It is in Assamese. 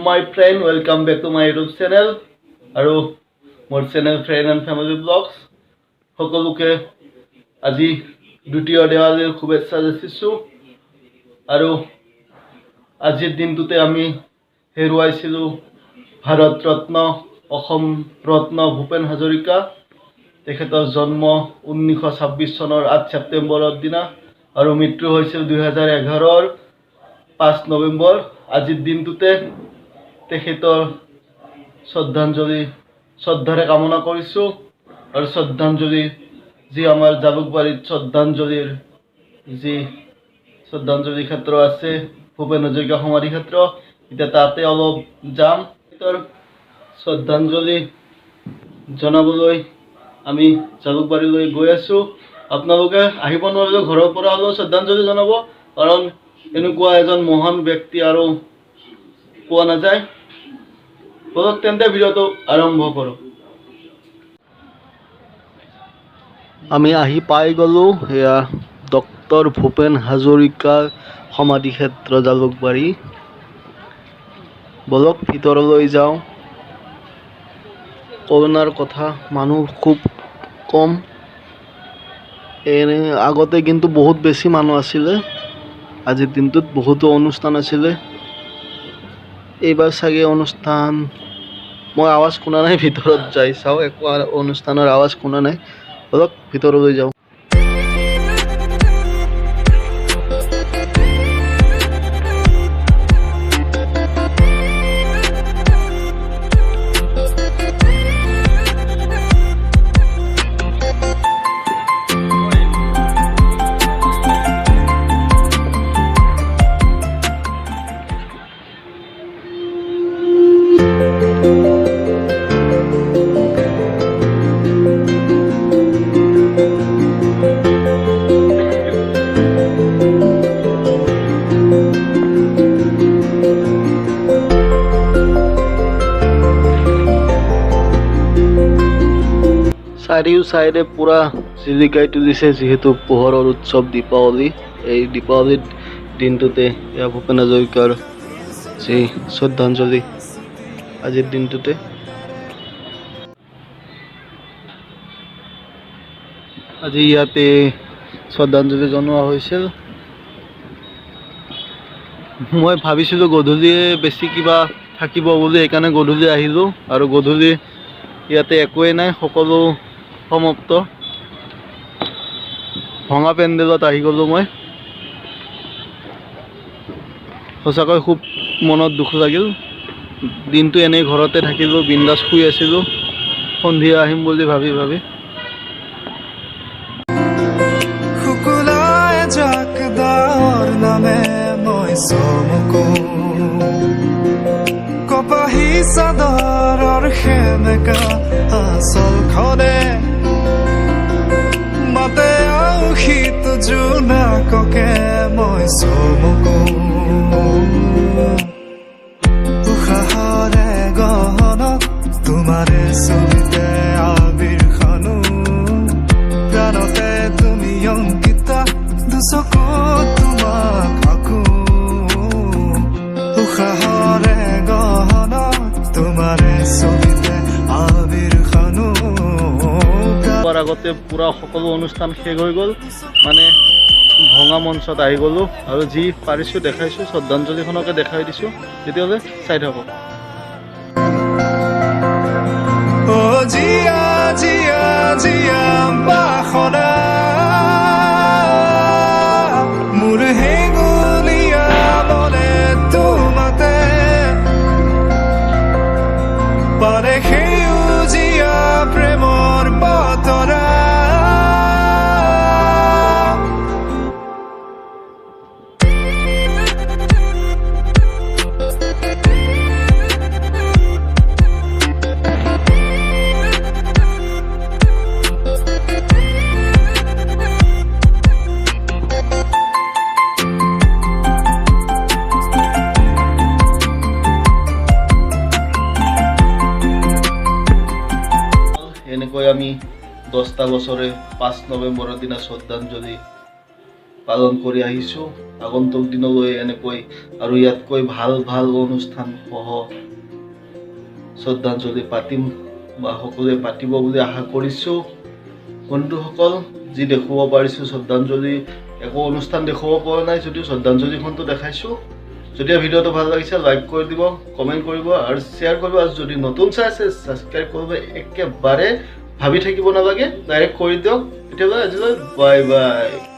my friend, welcome back to my YouTube channel আৰু মোৰ channel friend and family vlogs সকলোকে আজি দ্বিতীয় দেৱালীৰ শুভেচ্ছা যাচিছো আৰু আজিৰ দিনটোতে আমি হেৰুৱাইছিলো ভাৰত ৰত্ন অসম ৰত্ন ভূপেন হাজৰিকা তেখেতৰ জন্ম 1926 চনৰ 8 ছেপ্টেম্বৰৰ দিনা আৰু মৃত্যু হৈছিল 2011ৰ 5 নৱেম্বৰ আজিৰ দিনটোতে তেখেতৰ শ্ৰদ্ধাৰে কামনা কৰিছো আৰু শ্ৰদ্ধাঞ্জলি যি আমাৰ জালুকবাৰীত শ্ৰদ্ধাঞ্জলি ক্ষেত্ৰ আছে ভূপেন হাজৰিকা সমাধি ক্ষেত্ৰ এতিয়া তাতে অলপ যাম শ্ৰদ্ধাঞ্জলি জনাবলৈ আমি জালুকবাৰীলৈ গৈ আছো আপোনালোকে আহিব নোৱাৰিলে ঘৰৰ পৰা হ'লেও শ্ৰদ্ধাঞ্জলি জনাব কাৰণ এনেকুৱা এজন মহান ব্যক্তি আৰু পোৱা নাযায় বলক তেন্তে ভিডিঅ'টো আৰম্ভ কৰোঁ আমি আহি পাই গ'লো এয়া ডক্টৰ ভূপেন হাজৰিকা সমাধি ক্ষেত্ৰ জালুকবাৰী বলক ভিতৰলৈ যাওঁ কৰোনাৰ কথা মানুহ খুব কম আগতে কিন্তু বহুত বেছি মানুহ আছিলে আজিৰ দিনটোত বহুতো অনুষ্ঠান আছিলে এইবাৰ চাগে অনুষ্ঠান মই আৱাজ শুনা নাই ভিতৰত যাই চাওঁ একো অনুষ্ঠানৰ আৱাজ শুনা নাই বলক ভিতৰলৈ যাওঁ চাৰিও চাইডে পুৰা জিলিকাই তুলিছে যিহেতু পোহৰৰ উৎসৱ দীপাৱলী এই দীপাৱলীৰ দিনটোতে ভূপেন হাজৰিকাৰ যি শ্ৰদ্ধাঞ্জলি আজিৰ দিনটোতে আজি ইয়াতে শ্ৰদ্ধাঞ্জলি জনোৱা হৈছিল মই ভাবিছিলোঁ গধূলিয়ে বেছি কিবা থাকিব বুলি সেইকাৰণে গধূলি আহিলোঁ আৰু গধূলি ইয়াতে একোৱেই নাই সকলো সমাপ্ত ভঙা পেণ্ডেলত আহি গ'লোঁ মই সঁচাকৈ খুব মনত দুখ লাগিল দিনটো এনেই ঘৰতে থাকিলোঁ বিন্দাছ শুই আছিলোঁ সন্ধিয়া আহিম বুলি ভাবি কপাহী চাদৰৰ সেমেকা আচলখনে মাতে আউশীত জোনাককে মই চমকো উশাহৰে গহনত তোমাৰে ছবিতে আবিৰখানো প্ৰাণতে তুমি অংকিতা দুচকুত তোমাক আঁকো উশাহৰে গহনত তোমাৰে ছবিতে আবিৰখানো আগতে পুৰা সকলো অনুষ্ঠান শেষ হৈ গ'ল মানে ভঙা মঞ্চত আহি গ'লোঁ আৰু যি পাৰিছোঁ দেখাইছোঁ শ্ৰদ্ধাঞ্জলিখনকে দেখাই দিছোঁ তেতিয়াহ'লে চাই থাকক জিয়া জিয়া জিয়া বাসনা মোৰ হেঙুলীয়া মনে তোমাতে পাৰে সেউজীয়া প্ৰেমৰ বতৰা এনেকৈ আমি 10টা বছৰে 5 নৱেম্বৰৰ দিনা শ্ৰদ্ধাঞ্জলি পালন কৰি আহিছোঁ। আগন্তুক দিনলৈ এনেকৈ আৰু ইয়াতকৈ ভাল ভাল অনুষ্ঠান সহ শ্ৰদ্ধাঞ্জলি পাতিম বা সকলোৱে পাতিব বুলি আশা কৰিছোঁ। বন্ধুসকল, যি দেখুৱাব পাৰিছোঁ শ্ৰদ্ধাঞ্জলি একো অনুষ্ঠান দেখুৱাব পৰা নাই, যদিও শ্ৰদ্ধাঞ্জলিখনটো দেখাইছোঁ। যদি ভিডিঅ'টো ভাল লাগিছে লাইক কৰি দিব, কমেণ্ট কৰিব আৰু শ্বেয়াৰ কৰিব। আৰু যদি নতুন চাই আছে ছাবস্ক্ৰাইব কৰিব একেবাৰে ভাবি থাকিব নালাগে, ডাইৰেক্ট কৰি দিয়ক। তেতিয়াহ'লে আজিলৈ বাই বাই।